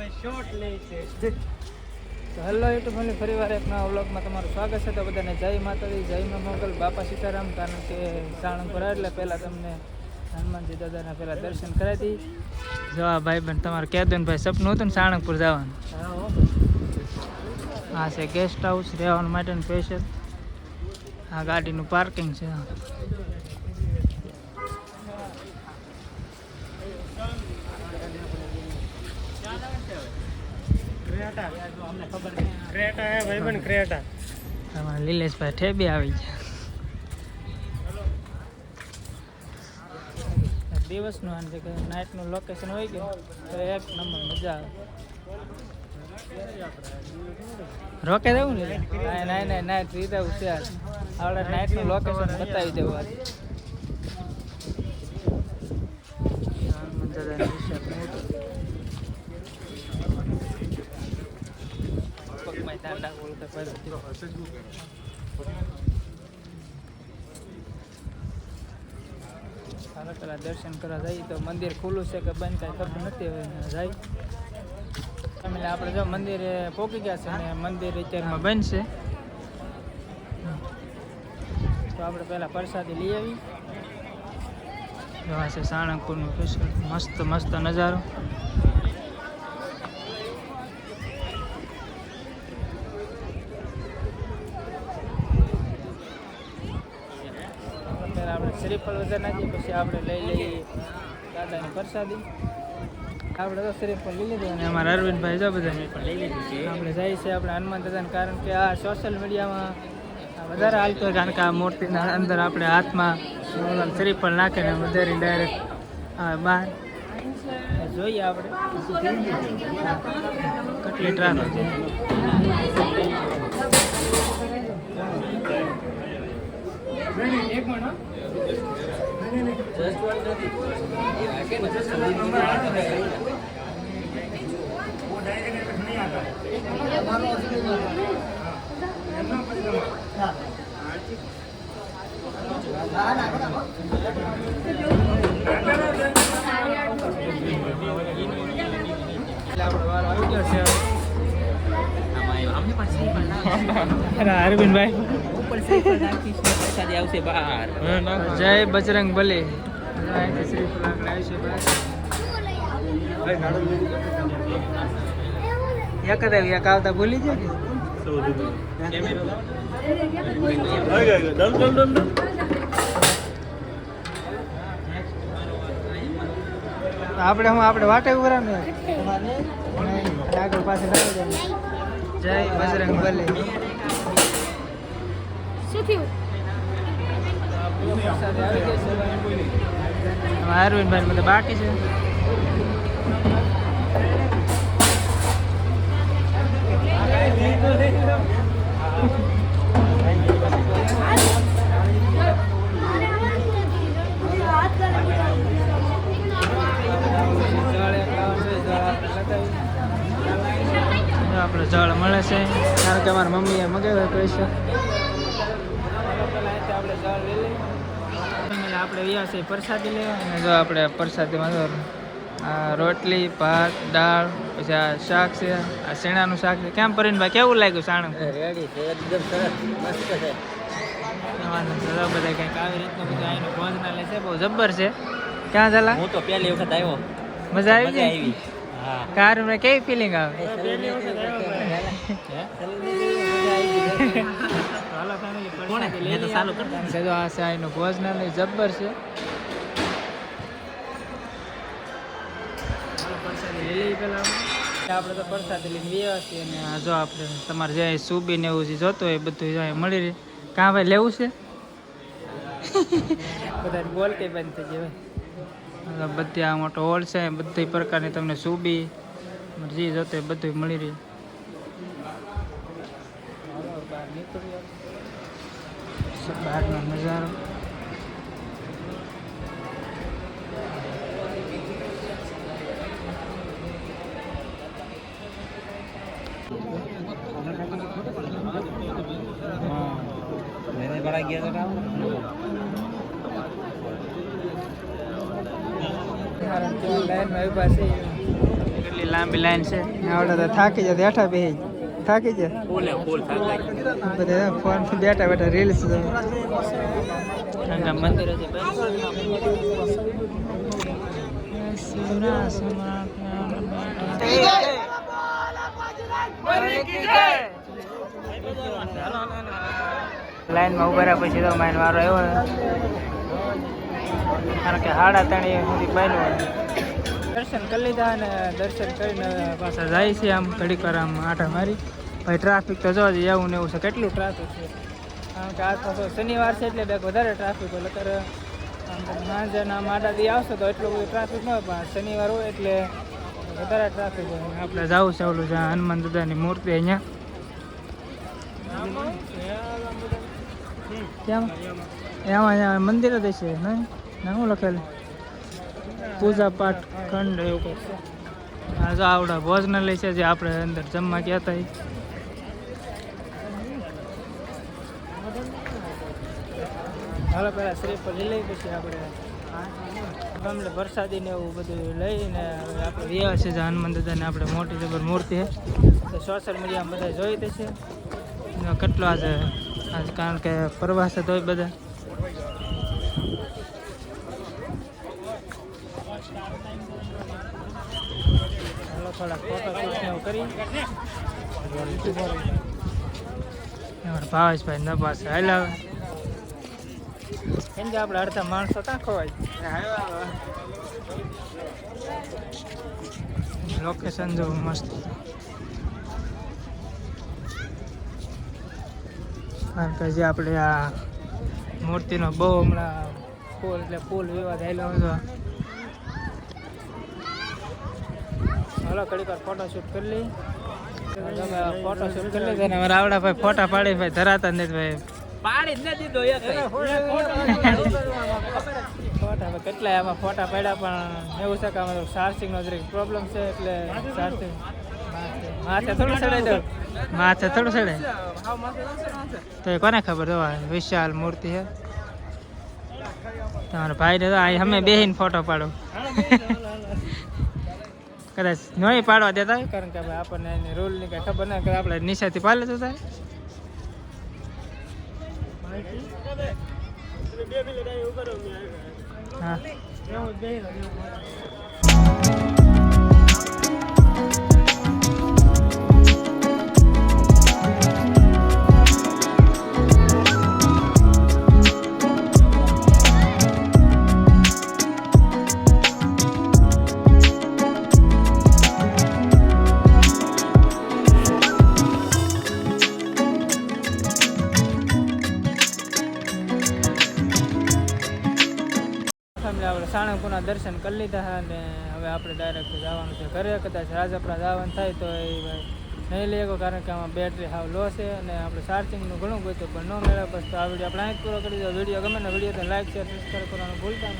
તો hello YouTube family, ફરીવાર એક નવા વ્લોગમાં તમારું સ્વાગત છે. તો બધાને જય માતાજી, જય મા મોગલ, બાપા સીતારામ. કારણ કે સાળંગપુર એટલે પહેલાં તમને હનુમાનજી દાદાના પહેલાં દર્શન કરાવી હતી. જો આ ભાઈ બહેન તમારે કહેતું ને ભાઈ સપનું હતું ને સાળંગપુર જવાનું. આ છે ગેસ્ટ હાઉસ, રહેવાનું માટેનું સ્પેશિયલ. આ ગાડીનું પાર્કિંગ છે. તમારા લીલેશભાઈ ઠેબી આવી ગયા. દિવસનું આને કે નાઇટનું લોકેશન હોય ગયું તો એક નંબર મજા આવે. રોકે દેવું ને ના નાઇટ રીધાવું છે. આપણે નાઇટનું લોકેશન બતાવી દેવું આજે. સારા પેલા દર્શન કરવા જઈએ તો મંદિર ખુલ્લું છે કે બંધ કાંઈ ખબર નથી. હવે જાય એટલે આપણે જો મંદિરે પહોંચી ગયા છે ને મંદિર અત્યારમાં બંધ છે. તો આપણે પહેલાં પ્રસાદી લઈ આવી. જોવા છે સાળંગપુરનું મસ્ત મસ્ત નજારો. આપણે શ્રીફળ વધારે નાખીએ પછી આપણે લઈ લઈએ દાદાની પ્રસાદી. આપણે તો શ્રીફળ લઈ લીધું અને અમારા અરવિંદભાઈ જો બધા લઈ લીધું છે. આપણે જઈએ છીએ આપણે હનુમાન દાદાને, કારણ કે આ સોશિયલ મીડિયામાં વધારે હાલતો હોય. કારણ કે આ મૂર્તિના અંદર આપણે હાથમાં શ્રીફળ નાખીને વધારે ડાયરેક્ટ બહાર જોઈએ. આપણે કેટલી ટ્રાફિક છે. એક મિનિટ અરવિંદભાઈ જય બજરંગ બલી. એક આવતા ભૂલી જાય. આપણે વાટે ઉભા ને આગળ પાછળ જય બજરંગ બલી. અરવિંદભાઈ બધા બાકી છે. આપણે જળ મળે છે કારણ કે અમારા મમ્મીએ મગાવ્યો પૈસા. આપણે વ્યા છે પ્રસાદી લેવા. અને જો આપણે પ્રસાદીમાં જો આ રોટલી, ભાત, દાળ, પછી આ શાક છે. આ શેણાનું શાક છે. કેમ પરીનભાઈ કેવું લાગ્યું સાણંદ? રેડી છે, એકદમ સરસ, મસ્ત છે. બધા કંઈક આવી રીતનું બધું અહીંનું ભોજનાલય છે, બહુ જબ્બર છે. ક્યાં ચાલા? હું તો પહેલી વખત આવ્યો. મજા આવી ગઈ? હા. કારમાં કેવી ફિલિંગ આવે? આ છે અહીંનું ભોજનાલય જબ્બર છે. આપણે તો પ્રસાદી લઈને વ્યવસ્થિત છીએ. અને જો આપણે તમારે જે સુબી ને એવું જે જોતું હોય બધું મળી રહે. કાં ભાઈ લેવું છે? બધા બોલ કઈ બંધ થઈ જાય. બધી આ મોટો હોલ છે, બધી પ્રકારની તમને સુબી જે જોતું હોય બધું મળી રહે. બહારનો નજારો. बड़ा गया था લાઈનમાં ઉભા છે. કેટલી લાંબી લાઈન છે ને આવડે તો થાકી જાય હેઠા બેહી થાકી જાય ફૂલ બધા ફોન બેઠા બેઠા રીલ્સ મંદિર લાઈનમાં ઉભા રહ્યા પછી તો માઇન વારો આવ્યો કારણ કે 3:30 સુધી બન્યું દર્શન કરી લીધા અને દર્શન કરીને પાછા જાય છે આમ ઘડીક વાર આમ આટા મારી ભાઈ ટ્રાફિક તો જોવા જઈએ એવું ને એવું છે કેટલું ટ્રાફિક છે કારણ કે આજ પાછો શનિવાર છે એટલે વધારે ટ્રાફિક હોય એટલે સાંજના માડાથી આવશે તો એટલું બધું ટ્રાફિક ન હોય પણ શનિવાર હોય એટલે વધારે ટ્રાફિક હોય આપણે જવું છે ઓલું જ્યાં હનુમાન દાદાની મૂર્તિ અહીંયા કેમ એમાં અહીંયા મંદિર જ છે નહીં ના શું લખેલું પૂજા પાઠ ખંડ એવું કંઈક છે હા જો આવડા ભોજનાલય છે જે આપણે અંદર જમવા ગયા હતા હાલો પહેલાં શ્રીફળ લઈ લઈ પછી આપણે વરસાદી ને એવું બધું લઈને હવે આપણે રહ્યા છે જે હનુમાન દાદાને આપણે મોટી જબર મૂર્તિ છે તો સોશિયલ મીડિયામાં બધા જોઈ દેશે કેટલો આજે કારણ કે પ્રવાસ જ હોય બધા થોડાક ફોટો શૂટ એવું કરી ભાવેશભાઈ નપાસ હાલ કેમ કે આપણે અડધા માણસો ક્યાં ખવાય લોકેશન જો મસ્ત કારણ કે જે આપણે આ મૂર્તિનો બહુ હમણાં પુલ વિવાદ આવેલો હતો હાલો ઘડીક વાર ફોટો શૂટ કરી લઈ ફોટો શૂટ કરી લીધો ને અમારા આવડા ભાઈ ફોટા પાડી ભાઈ ધરાતા નથી ભાઈ પાડી જ નથી દીધો ફોટા કેટલાય આમાં ફોટા પાડ્યા પણ એવું છે કે અમારો ચાર્જિંગનો જરીક પ્રોબ્લેમ છે એટલે ચાર્જિંગ માથે થોડું ચડાઈ દઉં માથે થોડું ચડે તો એ કોને ખબર હોય વિશાલ મૂર્તિ છે તમારા ભાઈને તો અહીં અમે બેહીને ફોટો પાડો કદાચ નહીં પાડવા દેતા હોય કારણ કે આપણને એની રૂલની કાંઈ ખબર ના કે આપણે નિશાથી પાડે તો થાય હા આપણે સાણંગપુરના દર્શન કરી લીધા અને હવે આપણે ડાયરેક્ટ જવાનું છે ઘરે કદાચ રાજપરા જવાનું થાય તો એ નહીં લઈ ગયો કારણ કે આમાં બેટરી હાવ લો છે અને આપણે ચાર્જિંગનું ઘણું ગોત્યું પણ ન મળે બસ તો આ વિડીયો આપણે અહીં જ પૂરો કરી દો વિડીયો ગમે ને વિડીયો તો લાઈક શેર સબસ્ક્રાઈબ કરવાનું ભૂલતા નહીં